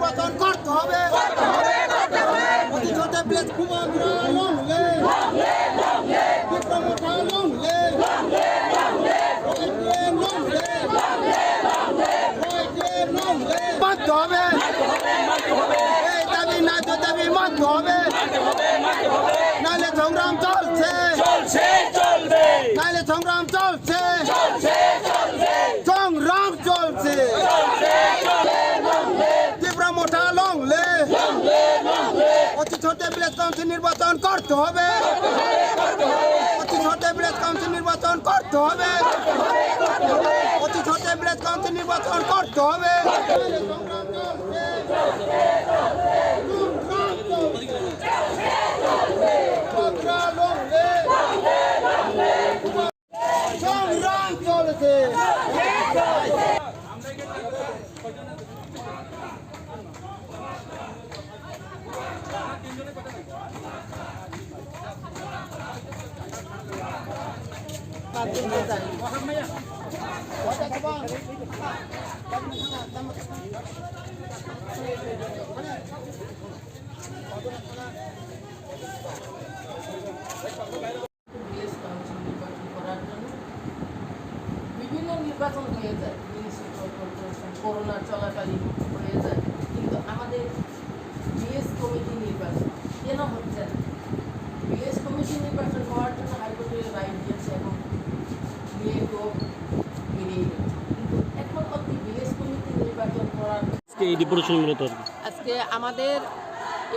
নির্বাচন করতে হবে অতি ছোট প্লেস কুমাগ্রা লংলে বিক্রমঠা লংলে মানতে হবে এই দাবি ন্যায্য দাবি মানতে হবে নাহলে সংগ্রাম চলছে নাহলে সংগ্রাম চলছে সংগ্রাম চলছে তীব্র মোটা লংলে অতি ছোট প্লেস কাউন্সিল নির্বাচন করতে হবে অতি ছোট প্লেস কাউন্সিল নির্বাচন করতে হবে অতি ছোট প্লেস কাউন্সিল নির্বাচন করতে হবে সংগ্রাম চলছে বিভিন্ন নির্বাচন হয়ে যায়, মিউনিসিপাল কর্পোরেশন করোনা চলাকালীন হয়ে যায়, কিন্তু আমাদের বিএস কমিটি নির্বাচন কেন হচ্ছে না? বিএস কমিটি নির্বাচন হওয়ার জন্য হাইকোর্টের রায় দিয়েছে এবং নিয়োগও বেরিয়ে গেছে, কিন্তু এখন অব্দি বিএস কমিটি নির্বাচন করার আজকে আমাদের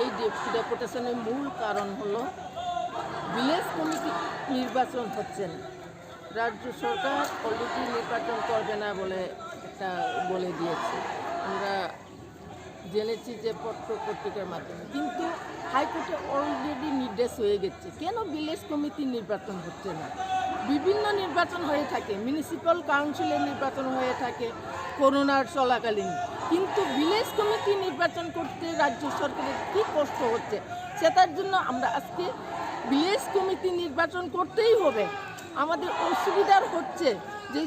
এই ডেপুটেশনের মূল কারণ হলো ভিলেজ কমিটি নির্বাচন হচ্ছে না। রাজ্য সরকার অলরেডি নির্বাচন করবে না বলে একটা বলে দিয়েছে, আমরা জেনেছি যে পত্রিকার মাধ্যমে, কিন্তু হাইকোর্টে অলরেডি নির্দেশ হয়ে গেছে। কেন ভিলেজ কমিটি নির্বাচন হচ্ছে না? বিভিন্ন নির্বাচন হয়ে থাকে, মিউনিসিপ্যাল কাউন্সিলের নির্বাচন হয়ে থাকে করোনার চলাকালীন, কিন্তু ভিলেজ কমিটি নির্বাচন করতে রাজ্য সরকারের কী কষ্ট হচ্ছে, সেটার জন্য আমরা আজকে ভিলেজ কমিটি নির্বাচন করতেই হবে। আমাদের অসুবিধার হচ্ছে যে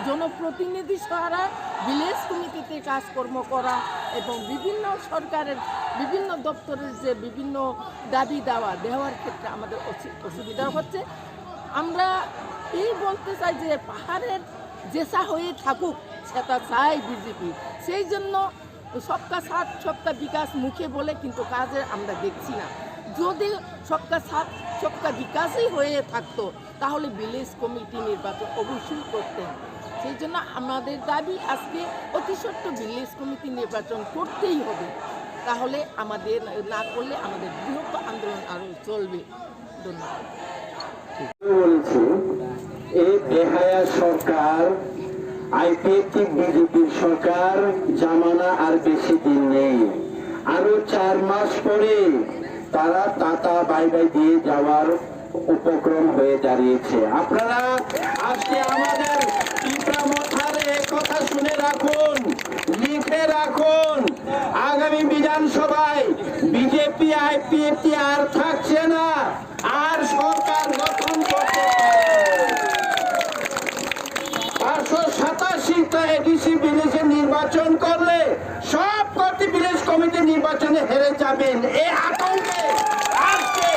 জনপ্রতিনিধি ছাড়া ভিলেজ কমিটিতে কাজকর্ম করা এবং বিভিন্ন সরকারের বিভিন্ন দপ্তরের যে বিভিন্ন দাবি দেওয়ার ক্ষেত্রে আমাদের অসুবিধা হচ্ছে। আমরা এই বলতে চাই যে পাহাড়ের জেসা হয়ে থাকুক সেটা চাই বিজেপি, সেই জন্য সবকা সাথ সবকা বিকাশ মুখে বলে কিন্তু কাজে আমরা দেখছি না। যদি সবকা সাথ সবকা বিকাশই হয়ে থাকতো তাহলে ভিলেজ কমিটি নির্বাচন অবশ্যই করতেন। সেই জন্য আমাদের দাবি আজকে অতি সত্ত্ব ভিলেজ কমিটি নির্বাচন করতেই হবে, তাহলে আমাদের না করলে আমাদের বৃহৎ আন্দোলন আরও চলবে। ধন্যবাদ। বলছি এই বেহায়া সরকার আইপিএফটি বিজেপির সরকার জামানা আর বেশি দিন নেই, আরো 4 মাস পরে তারা টাটা বাই বাই দিয়ে যাওয়ার উপক্রম হয়ে দাঁড়িয়েছে। আপনারা আজকে আমাদের পিতামাতার কথা শুনে রাখুন, লিখে রাখুন, আগামী বিধানসভায় বিজেপি আইপিএফটি আর থাকছে না, আর সরকার গঠন করতে 587টা এডিসি ভিলেজে নির্বাচন করলে সব কটি ভিলেজ কমিটি নির্বাচনে হেরে যাবেন। এই আতঙ্কে আজকে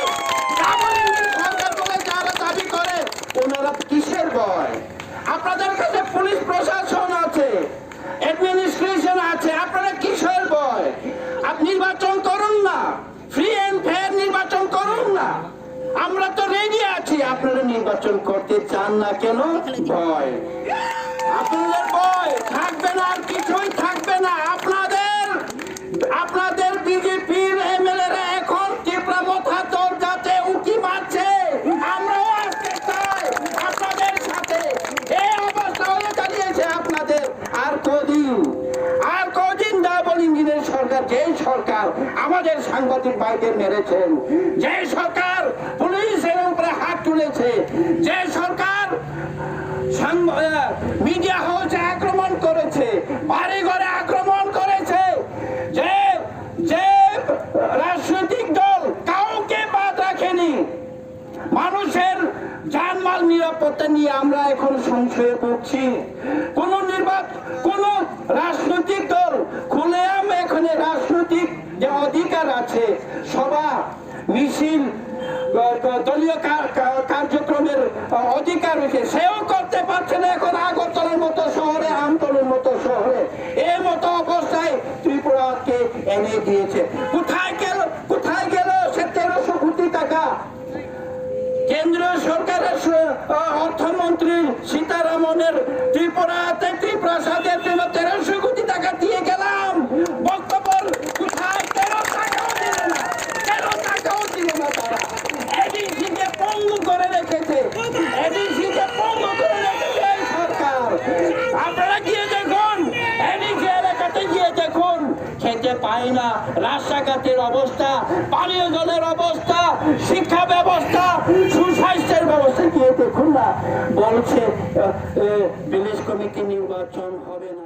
সরকার বলে যারা দাবি করে ওনারা কিসের ভয়? আপনাদের কাছে পুলিশ প্রশাসন আছে, অ্যাডমিনিস্ট্রেশন আছে, আপনারা কিসের ভয়? আপনি নির্বাচন করুন না, ফ্রি এন্ড ফেয়ার নির্বাচন করুন না, আমরা তো রেডি আছি। আপনারা নির্বাচন করতে চান না কেন? ভয়। আপনাদের ভয় থাকবে না, আর কিছুই থাকবে না। আপনাদের বিজেপির এমএলএরা এখন তীব্রমথা তোর যাতে উঁকি মারছে, আমরাও আসতে চাই আপনাদের সাথে। এই অবস্থা হয়ে দাঁড়িয়েছে আপনাদের। আর কদিন ডাবল ইঞ্জিনের সরকার, যেই সরকার আমাদের সাংবাদিক ভাইদের মেরেছেন, যে সরকার পুলিশের উপরে হাত তুলেছে, যে সরকার মিডিয়া হাউসে আক্রমণ করেছে, বাড়ি ঘরে আক্রমণ করেছে, যে রাজনৈতিক দল কাউকে বাদ রাখেনি, মানুষের জানমাল নিরাপত্তা নিয়ে আমরা এখন সংশয়ে পড়ছি। কোন রাজনৈতিক দল খুলেআম এখন যে অধিকার আছে, সভা মিছিল দলীয় কার্যক্রমের অধিকার রয়েছে, সেও করতে পারছে না এখন আগরতলার মতো শহরে, আমতলের মতো শহরে। এই মতো অবস্থায় ত্রিপুরাকে এনে দিয়েছে। কোথায় গেল সে 1300 কোটি টাকা? কেন্দ্রীয় সরকারের অর্থমন্ত্রী সীতারামনের ত্রিপুরাতে ত্রিপুরা সাথের জন্য 1300 কোটি টাকা দিয়ে গেলাম, বক্তব্য কোথায়? 13 টাকাও দিল না, 13 টাকাও দিল না তারা। এডিসিকে পঙ্গু করে রেখেছে, এডিসিকে পঙ্গু করে রেখেছে এই সরকার। আপনারা গিয়ে দেখুন, এডিসি এলাকাতে গিয়ে দেখুন, খেতে পায় না, রাস্তাঘাটের অবস্থা, পানীয় জলের অবস্থা, শিক্ষা ব্যবস্থা, সুস্বাস্থ্যের ব্যবস্থা গিয়ে দেখুন না। বলছে ভিলেজ কমিটি নির্বাচন হবে না।